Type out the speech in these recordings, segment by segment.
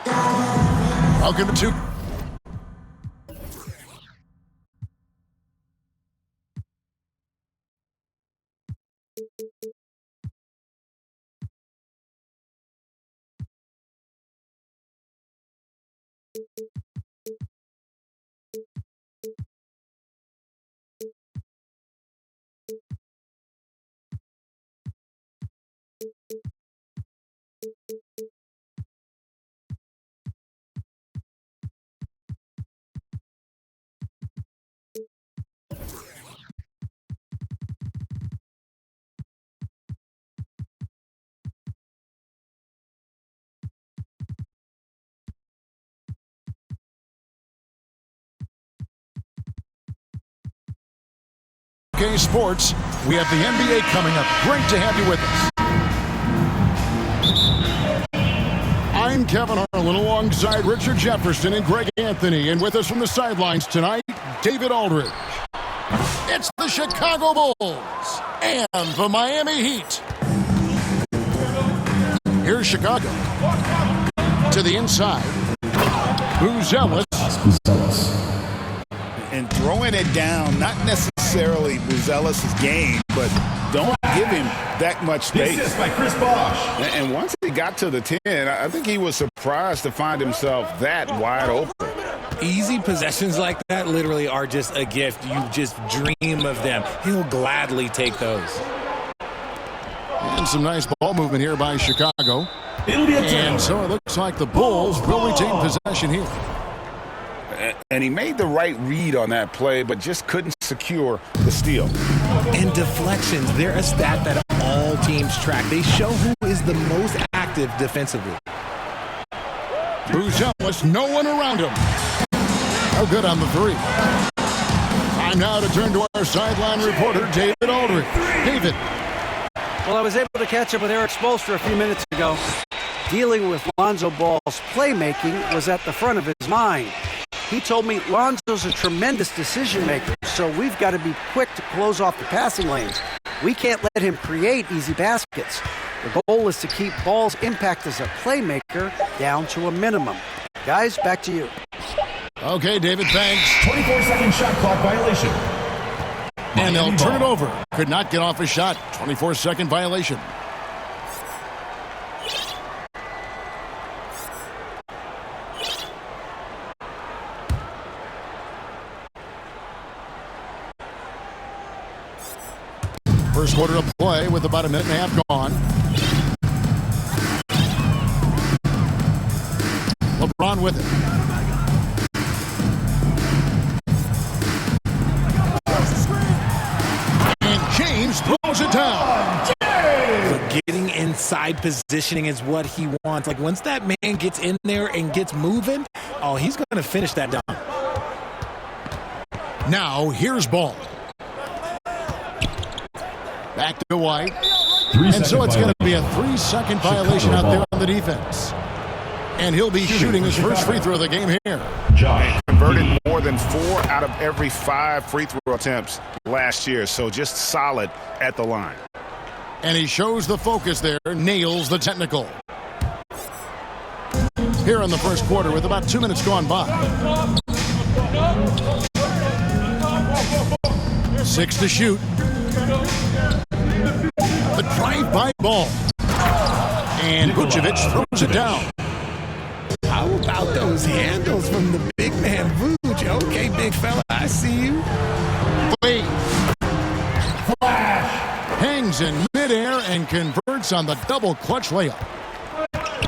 Welcome to Sports. We have the NBA coming up. Great to have you with us. I'm Kevin Harlan alongside Richard Jefferson and Greg Anthony. And with us from the sidelines tonight, David Aldridge. It's the Chicago Bulls and the Miami Heat. Here's Chicago. To the inside. Buzelis. And throwing it down, not necessarily Buzelis' game, but don't give him that much space. Assist by Chris Bosh. And once he got to the 10, I think he was surprised to find himself that wide open. Easy possessions like that literally are just a gift. You just dream of them. He'll gladly take those. And some nice ball movement here by Chicago. It'll be a turnover. And so it looks like the Bulls will retain possession here. And he made the right read on that play, but just couldn't secure the steal. And deflections, they're a stat that all teams track. They show who is the most active defensively. Buzelis, no one around him. Oh, good on the three. Time now to turn to our sideline reporter, David Aldridge. David. Well, I was able to catch up with Eric Spoelstra a few minutes ago. Dealing with Lonzo Ball's playmaking was at the front of his mind. He told me Lonzo's a tremendous decision maker, so we've got to be quick to close off the passing lanes. We can't let him create easy baskets. The goal is to keep Ball's impact as a playmaker down to a minimum. Guys, back to you. Okay, David, thanks. 24-second shot clock violation. And they'll turn it over. Could not get off a shot. 24-second violation. First quarter of play with about a minute and a half gone. LeBron with it. And James throws it down. But getting inside positioning is what he wants. Like once that man gets in there and gets moving, oh, he's going to finish that down. Now here's Ball. Back to White. And so it's going to be a 3-second violation out there on the defense. And he'll be shooting his first free throw of the game here. He converted more than 4 out of every 5 free throw attempts last year, so just solid at the line. And he shows the focus there, nails the technical. Here in the first quarter with about 2 minutes gone by. 6 to shoot. The drive-by Ball. And Vucevic throws it down. How about those handles from the big man, Vuce? Okay, big fella, I see you. Wait. Flash. Hangs in midair and converts on the double clutch layup.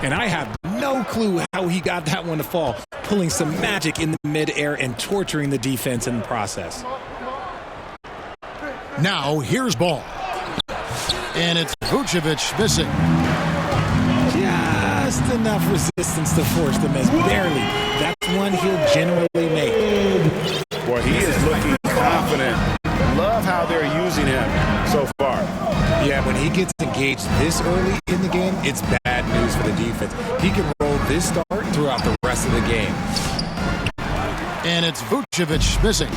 And I have no clue how he got that one to fall, pulling some magic in the midair and torturing the defense in the process. Now here's Ball. And it's Vucevic missing. Just enough resistance to force the miss. Barely. That's one he'll generally make. Boy, he is looking confident. Love how they're using him so far. Yeah, when he gets engaged this early in the game, it's bad news for the defense. He can roll this start throughout the rest of the game. And it's Vucevic missing.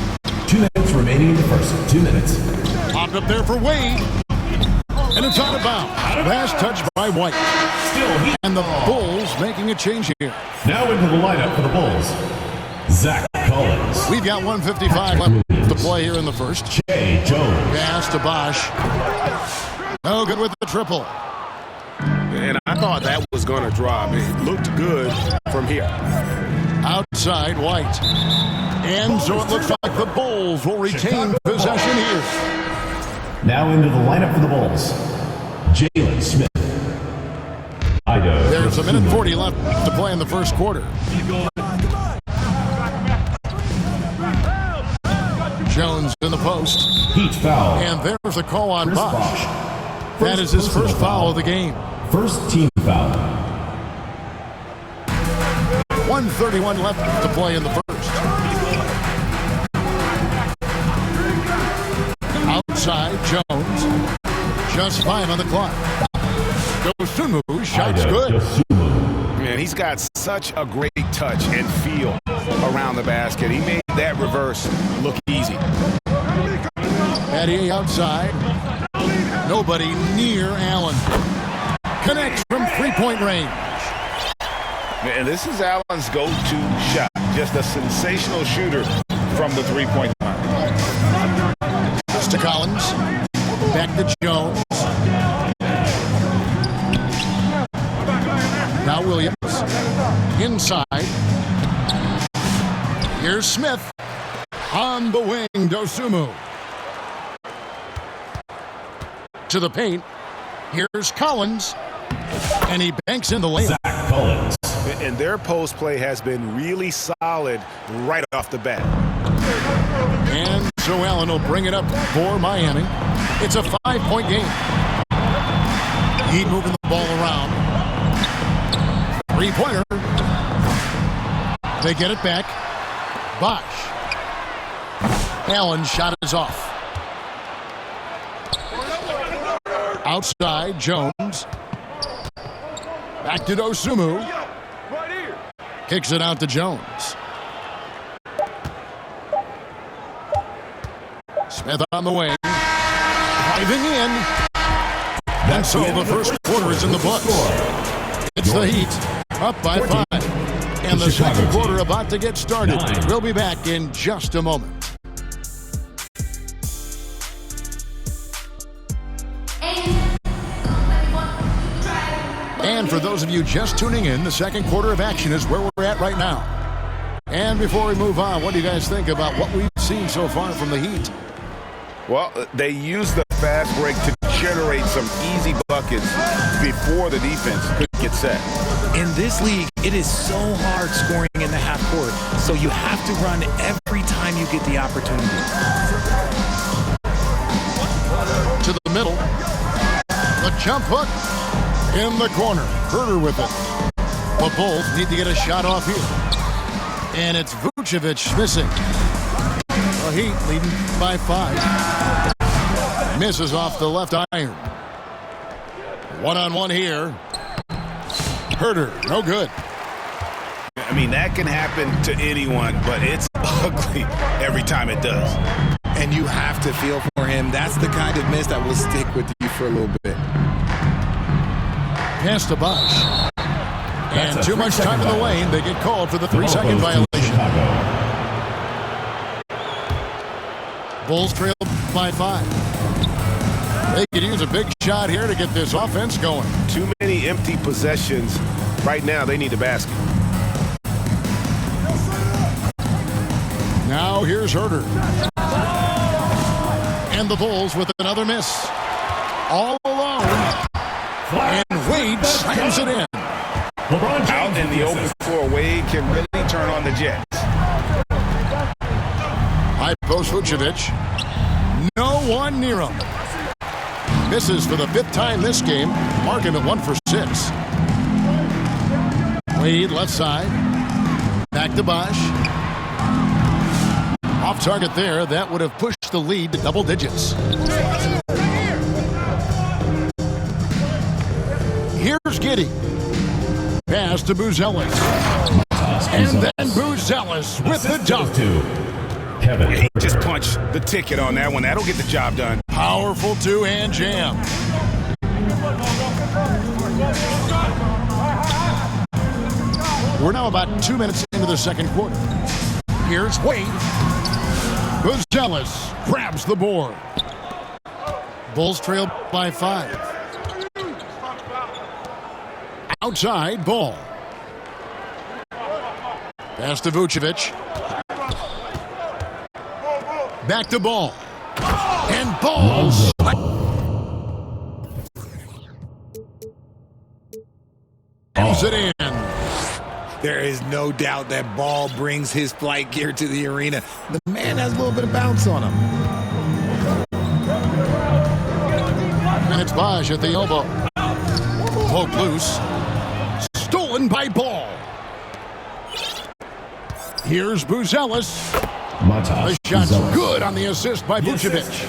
2 minutes remaining in the first. 2 minutes. Popped up there for Wade. And it's out of bounds. Last touch by White. And the Bulls making a change here. Now into the lineup for the Bulls, Zach Collins. We've got 1:55 left to play here in the first. Jay Jones. Pass to Bosch. No good with the triple. And I thought that was going to drop. It looked good from here. Outside White. And so it looks like the Bulls will retain possession here. Now into the lineup for the Bulls, Jalen Smith. There's a minute 40 left to play in the first quarter. Jones in the post. Heat foul. And there's a call on Chris Bosch. Bosch. That is his first foul of the game. First team foul. 1:31 left to play in the first. Outside Jones. Just 5 on the clock. Dosunmu, shot's good. Man, he's got such a great touch and feel around the basket. He made that reverse look easy. Patty outside. Nobody near Allen. Connects from three-point range. And this is Allen's go-to shot. Just a sensational shooter from the three-point line. To Collins. Back to Jones. Now Williams. Inside. Here's Smith. On the wing, Dosunmu. To the paint. Here's Collins. And he banks in the layup. Zach Collins. And their post play has been really solid right off the bat. And so Allen will bring it up for Miami. It's a 5-point game. Heat moving the ball around. Three-pointer. They get it back. Bosch. Allen's shot is off. Outside, Jones. Back to Dosunmu. Kicks it out to Jones. Smith on the wing. Driving in. And so the first quarter is in the books. It's the Heat. Up by 5. And the second quarter about to get started. We'll be back in just a moment. And for those of you just tuning in, the second quarter of action is where we're at right now. And before we move on, what do you guys think about what we've seen so far from the Heat? Well, they used the fast break to generate some easy buckets before the defense could get set. In this league, it is so hard scoring in the half court, so you have to run every time you get the opportunity. To the middle. The jump hook in the corner. Herder with it. The Bulls need to get a shot off here. And it's Vucevic missing. The Heat leading by 5. Misses off the left iron. One-on-one here. Herder, no good. I mean, that can happen to anyone, but it's ugly every time it does. And you have to feel for him. That's the kind of miss that will stick with you for a little bit. Pass to Bosch. And too much time in the lane. They get called for the 3-second violation. Bulls trail by 5. They could use a big shot here to get this offense going. Too many empty possessions. Right now, they need a basket. Now here's Herder. And the Bulls with another miss. All alone. And Wade slams it in. Out in the open floor, Wade can really turn on the Jets. High post Vucevic. No one near him. Misses for the 5th time this game. Mark him at 1 for 6. Wade left side. Back to Bosch. Off target there. That would have pushed the lead to double digits. Here's Giddey. Pass to Buzelis. And then Buzelis with the dunk. He just punched the ticket on that one. That'll get the job done. Powerful two-hand jam. We're now about 2 minutes into the second quarter. Here's Wade. Buzelis grabs the board. Bulls trail by 5. Outside ball. Pass to Vucevic. Back to ball. And balls. Comes it in. There is no doubt that Ball brings his flight gear to the arena. The man has a little bit of bounce on him. And it's Bosch at the elbow. Poke loose. Stolen by Ball. Here's Buzelis. The shot's good on the assist by Vucevic.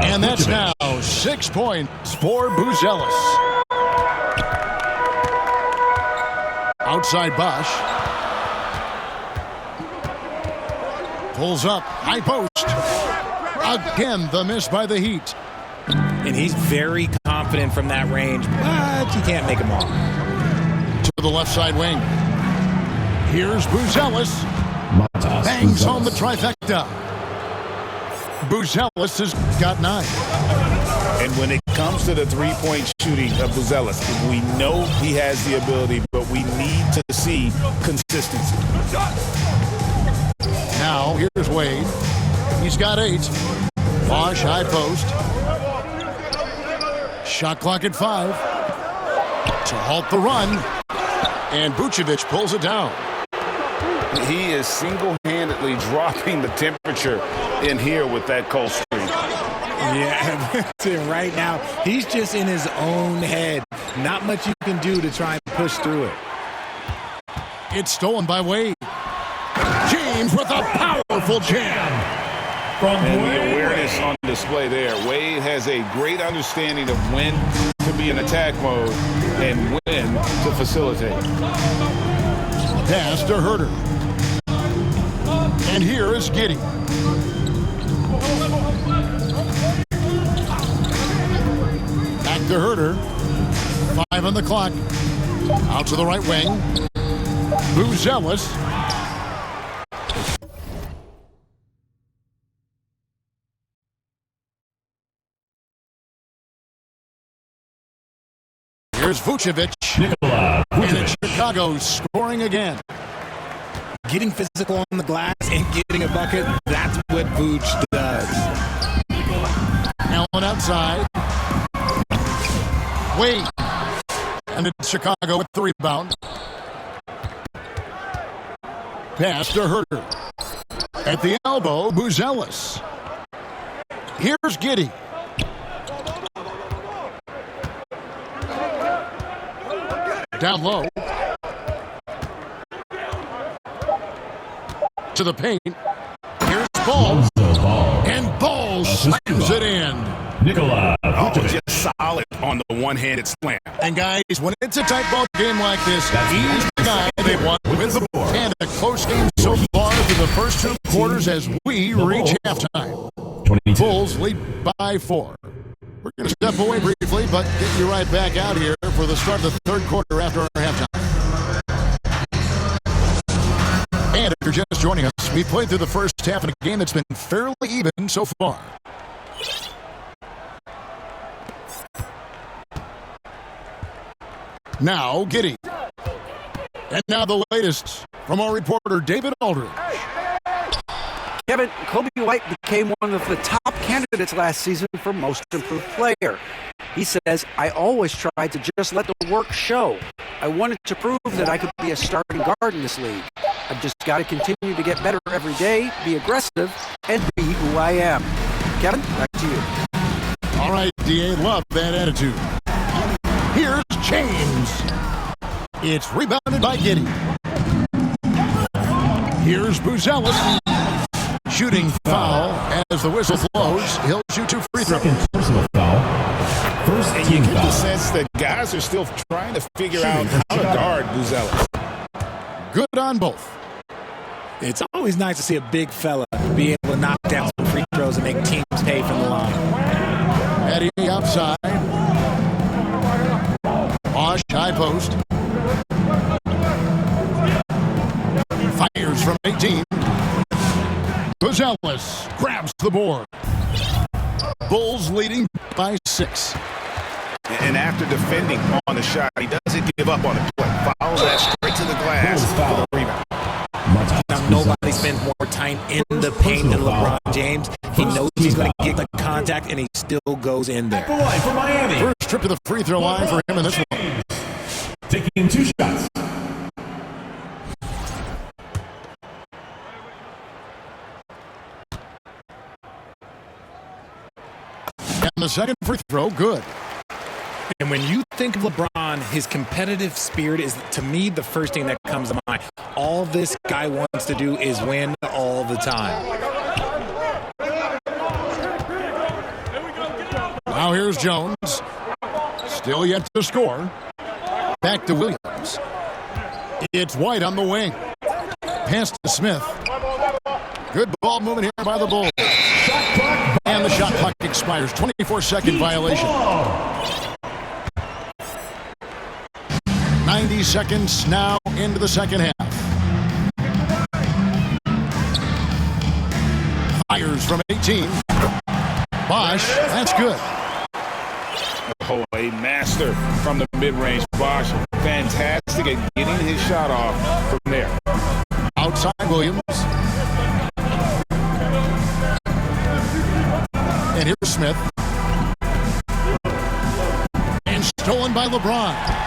And that's now 6 points for Buzelis. Outside Bosch. Pulls up. High post. Again, the miss by the Heat. And he's very confident from that range, but you can't make him all. To the left side wing. Here's Buzelis. Bangs home the trifecta. Buzelis has got 9. And when it comes to the three-point shooting of Buzelis, we know he has the ability, but we need to see consistency. Now, here's Wade. He's got 8. Bosch, high post. Shot clock at 5. To halt the run. And Vucevic pulls it down. He is single-handedly dropping the temperature in here with that cold streak. Yeah, right now, he's just in his own head. Not much you can do to try and push through it. It's stolen by Wade. James with a powerful jam. And the awareness on display there. Wade has a great understanding of when to be in attack mode and when to facilitate. Pass to Herter. And here is Giddey. Back to Herter. 5 on the clock. Out to the right wing. Buzelis. Here's Vucevic. And it's Chicago scoring again. Getting physical on the glass and getting a bucket, that's what Vooch does. Allen outside. Wade. And it's Chicago with the rebound. Pass to Herter. At the elbow, Buzelis. Here's Giddey. Down low. To the paint. Here's Ball. And Ball slams it in. Oh, just solid on the one-handed slam. And guys, when it's a tight ball game like this, he's the guy they want with the ball. And a close game so far through the first 2 quarters as we reach halftime. Bulls lead by 4. We're going to step away briefly, but get you right back out here for the start of the third quarter after our halftime. And if you're just joining us, we played through the first half in a game that's been fairly even so far. Now, Giddey. And now the latest from our reporter, David Aldridge. Kevin, Kobe White became one of the top candidates last season for Most Improved Player. He says, I always tried to just let the work show. I wanted to prove that I could be a starting guard in this league. I've just got to continue to get better every day, be aggressive, and be who I am. Kevin, back to you. All right, D.A., love that attitude. Here's James. It's rebounded by Giddey. Here's Buzelis. Shooting foul as the whistle blows. He'll shoot 2 free throws. Personal foul. First And team you get the foul. sense that guys are still trying to figure out how to guard Buzelis. Good on both. It's always nice to see a big fella be able to knock down some free throws and make teams pay from the line. Eddie outside. high post. Fires from 18. Gonzalez grabs the board. Bulls leading by 6. And after defending on the shot, he doesn't give up on the play. Follows that straight to the glass for the rebound. Now, nobody spends more time in the paint than LeBron James. He knows he's going to get the contact, and he still goes in there. For Miami. First trip to the free throw line for him in this one. Taking 2 shots. And the second free throw, good. And when you think of LeBron, his competitive spirit is, to me, the first thing that comes to mind. All this guy wants to do is win all the time. Now here's Jones. Still yet to score. Back to Williams. It's White on the wing. Pass to Smith. Good ball movement here by the Bulls. And the shot clock expires. 24-second violation. 90 seconds now into the second half. Fires from 18. Bosch, that's good. Oh, a master from the mid-range. Bosch, fantastic at getting his shot off from there. Outside Williams. And here's Smith. And stolen by LeBron.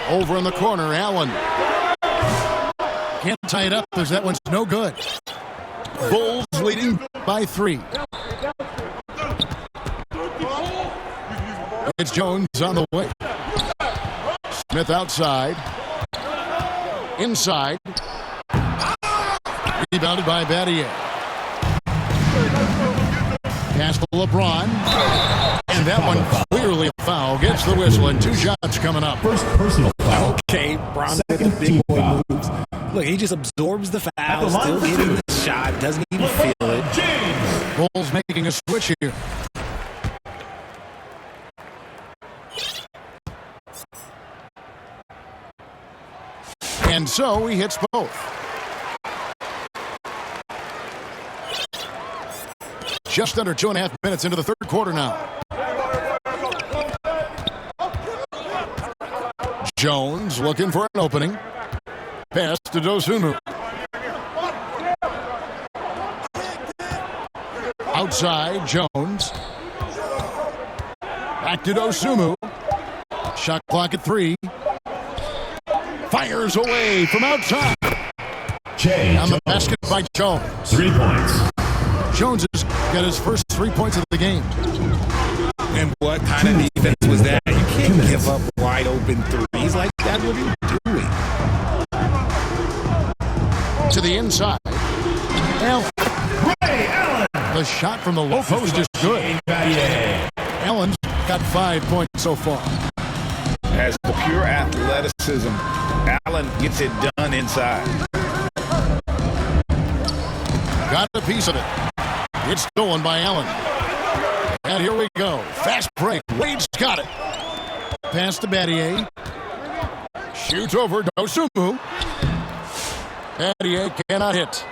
Over in the corner, Allen. Can't tie it up because that one's no good. Bulls leading by 3. It's Jones on the way. Smith outside. Inside. Rebounded by Battier. Pass to LeBron. And that one clearly a foul. Gets the whistle and 2 shots coming up. First personal foul. Okay, Bron with the big boy moves. Look, he just absorbs the foul, still hitting the shot, doesn't even feel it. Bulls making a switch here. And so he hits both. Just under 2.5 minutes into the third quarter now. Jones looking for an opening. Pass to Dosunmu. Outside, Jones. Back to Dosunmu. Shot clock at 3. Fires away from outside. On the basket by Jones. 3 points. Jones has got his first 3 points of the game. And what kind of defense was that? You can't give up wide open threes like that. What are you doing? To the inside. Allen. The shot from the low post is good. Allen's got 5 points so far. Has the pure athleticism. Allen gets it done inside. Got a piece of it. It's stolen by Allen. And here we go. Fast break. Wade's got it. Pass to Battier. Shoots over Dosunmu. Battier cannot hit.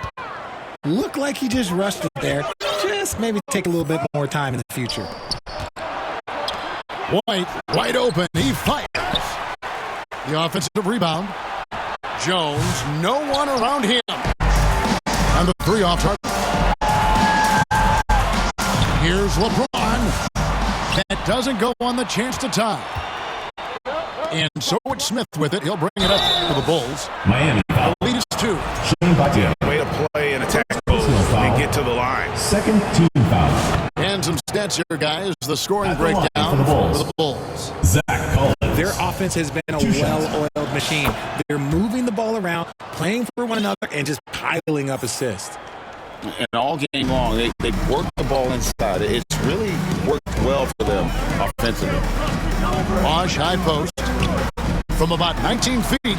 Looked like he just rushed it there. Just maybe take a little bit more time in the future. White, wide open. He fires. The offensive rebound. Jones, no one around him. And the 3 off target. Here's LeBron. That doesn't go on the chance to tie. And so it's Smith with it. He'll bring it up to the Bulls. Miami foul. The lead is 2. Way to play and attack both and get to the line. Second team foul. And some stats here, guys. The scoring breakdown for the Bulls. the Bulls. Zach Collins. Their offense has been a well-oiled machine. They're moving the ball around, playing for one another, and just piling up assists. And all game long, they work the ball inside. It's really worked well for them offensively. Bosch, high post. From about 19 feet.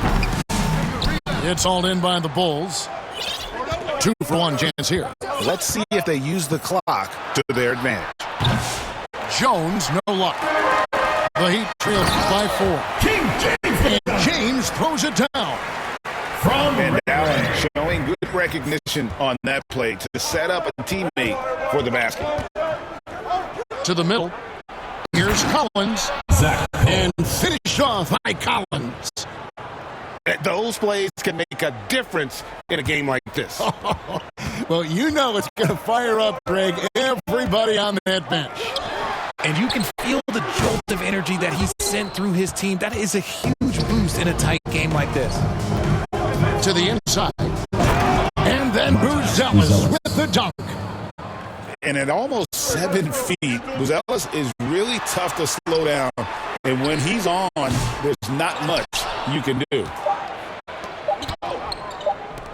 It's all in by the Bulls. 2 for 1 chance here. Let's see if they use the clock to their advantage. Jones, no luck. The The Heat trail by 4. And James throws it down. And Allen showing good recognition on that play to set up a teammate for the basket. To the middle. Here's Collins. Zach. And finished off by Collins. Those plays can make a difference in a game like this. Well, you know it's going to fire up, Greg, everybody on that bench. And you can feel the jolt of energy that he sent through his team. That is a huge boost in a tight game like this. To the inside. And then Buzelis with the dunk. And at almost 7 feet, Buzelis is really tough to slow down. And when he's on, there's not much you can do.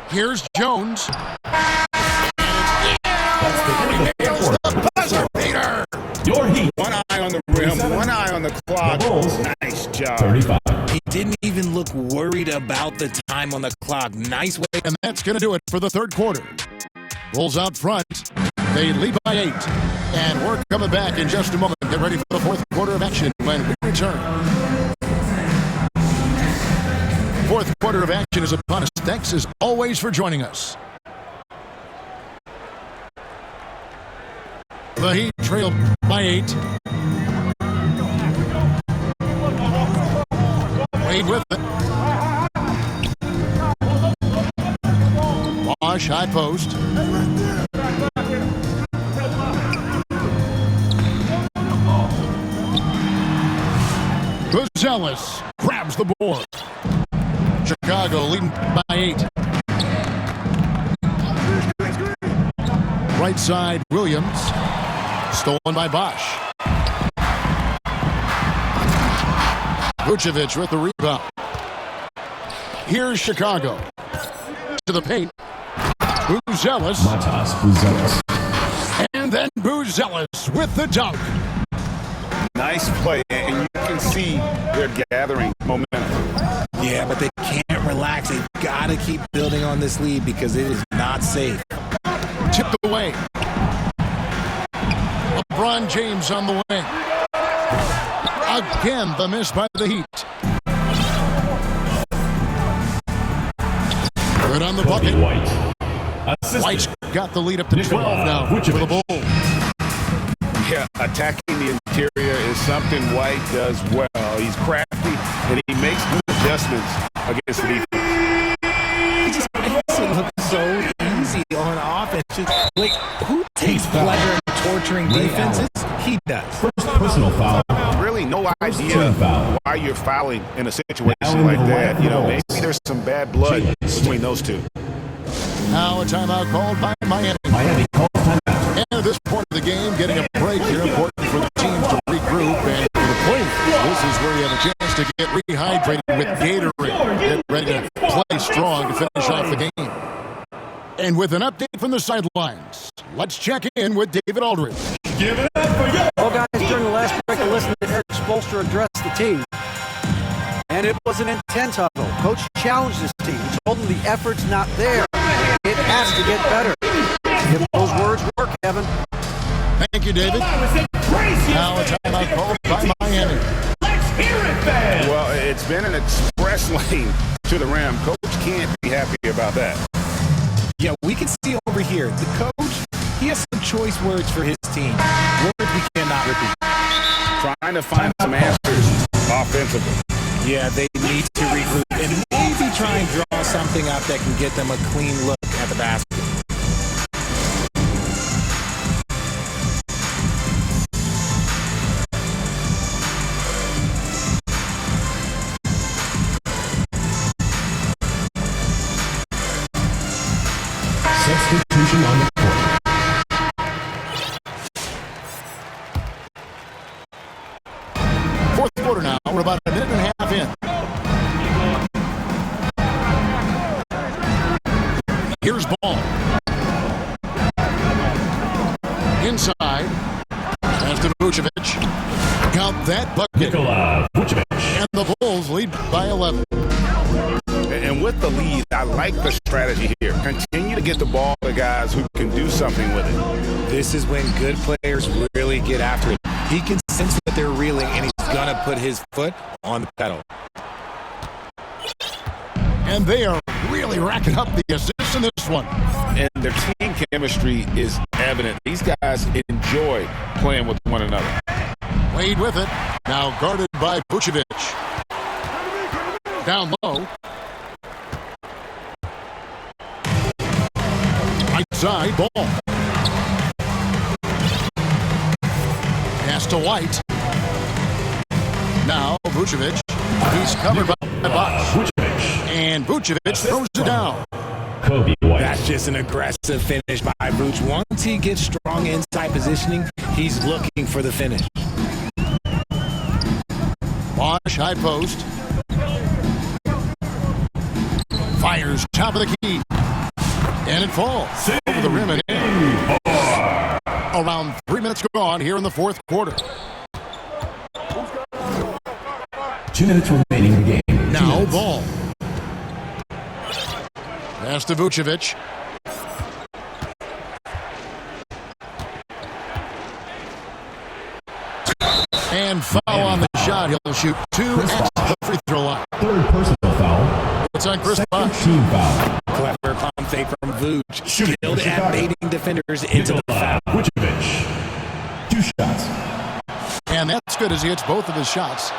Here's Jones. The buzzer beater. Your Heat. One eye on the rim, one eye on the clock. Nice job. 35. He didn't even look worried about the time on the clock. Nice way. And that's going to do it for the third quarter. Bulls out front. They lead by 8. And we're coming back in just a moment. Get ready for the fourth quarter of action when we return. Fourth quarter of action is upon us. Thanks as always for joining us. The Heat trail by 8. Wade with it. Wash, high post. Buzelis grabs the board. Chicago leading by 8. Right side, Williams. Stolen by Bosch. Vucevic with the rebound. Here's Chicago. To the paint. Buzelis. And then Buzelis with the dunk. Nice play, and you can see they're gathering momentum. Yeah, but they can't relax. They've got to keep building on this lead because it is not safe. Tipped away. LeBron James on the wing. Again, the miss by the Heat. Good on the bucket. White's got the lead up to 12 now for the Bulls. Yeah, attacking the interior is something White does well. He's crafty, and he makes good adjustments against the defense. He just makes it look so easy on offense. Just, like, who takes pleasure in torturing defenses? He does. First personal foul. Really no idea why you're fouling in a situation like that. You know, maybe there's some bad blood between those two. Now a timeout called by Miami. Miami calls timeout. And at this point of the game, getting a break here, important for the teams to regroup. And for the players, this is where you have a chance to get rehydrated with Gatorade. Get ready to play strong to finish off the game. And with an update from the sidelines, let's check in with David Aldridge. Give it up for you. Well, guys, during the last break, I listened to Eric Spoelstra address the team. And it was an intense huddle. Coach challenged his team. He told them the effort's not there. It has to get better. If those words work, Kevin. Thank you, David. Now a timeout called by Miami. Let's hear it, fans. Well, it's been an express lane to the rim. Coach can't be happy about that. Yeah, we can see over here. The coach, he has some choice words for his team. Words we cannot repeat. Trying to find some answers offensively. Yeah, they need to regroup and maybe try and draw something up that can get them a clean look at the basket. Substitution on the court. Fourth quarter now. We're about a minute and a half in. Here's Ball. Inside. Pass to Vucevic. Count that bucket. Nikola Vucevic. And the Bulls lead by 11. And with the lead, I like the strategy here. Continue to get the ball to guys who can do something with it. This is when good players really get after it. He can sense that they're reeling, and he's going to put his foot on the pedal. And they are really racking up the assists in this one. And their team chemistry is evident. These guys enjoy playing with one another. Wade with it. Now guarded by Vucevic. Down low. Right side ball. Pass to White. Now Vucevic. He's covered by Bosch. And Vucevic throws it down. Kobe White. That's just an aggressive finish by Vuce. Once he gets strong inside positioning, he's looking for the finish. Bosch, high post. Fires top of the key. And it falls over the rim and in. Around 3 minutes gone here in the fourth quarter. 2 minutes remaining in the game. Now ball. Pass to Vucevic. And foul on the shot. He'll shoot 2 at the free throw line. Third personal foul. It's on Chris Bosh. Team foul. Clever pump fake from Vuce. Skilled at baiting defenders into the foul. Vucevic. 2 shots. And that's good as he hits both of his shots.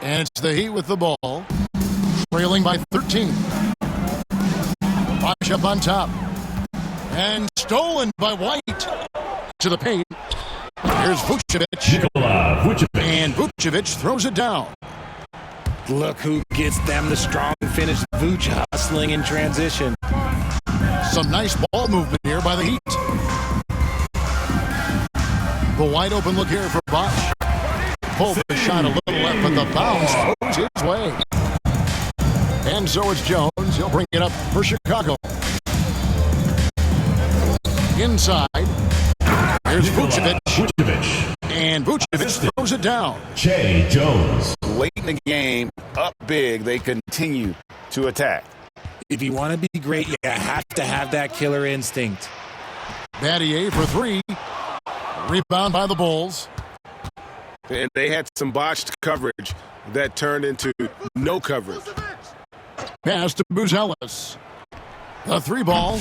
And it's the Heat with the ball. Trailing by 13. Bosh up on top. And stolen by White. To the paint. Here's Vucevic. And Vucevic throws it down. Look who gets them the strong finish. Vuce hustling in transition. Some nice ball movement here by the Heat. The wide open look here for Bosh. Pulled the shot a little left, but the bounce goes his way. And so it's Jones. He'll bring it up for Chicago. Inside. Here's Vucevic. And Vucevic throws it down. Jay Jones. Late in the game, up big, they continue to attack. If you want to be great, you have to have that killer instinct. Battier for 3. Rebound by the Bulls. And they had some botched coverage that turned into no coverage. Pass to Buzelis. The 3 ball.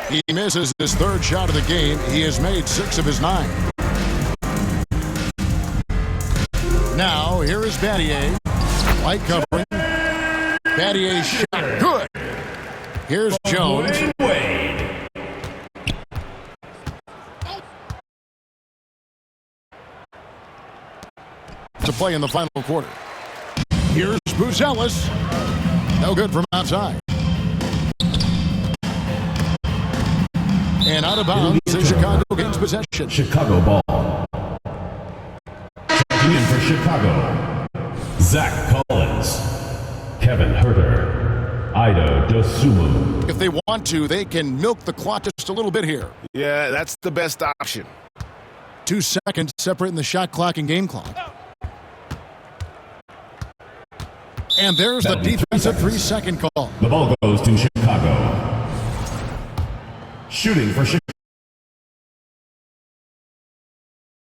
He misses his 3rd shot of the game. He has made 6 of his 9. Now, here is Battier. White covering. Battier shot. Good. Here's Jones. To play in the final quarter. Here's Buzelis. No good from outside. And out of bounds, Chicago gains possession. Chicago ball. Checking in for Chicago. Zach Collins. Kevin Herter. Ido Dosumu. If they want to, they can milk the clock just a little bit here. Yeah, that's the best option. 2 seconds separating the shot clock and game clock. And there's the defensive 3-second call. The ball goes to Chicago. Shooting for Chicago.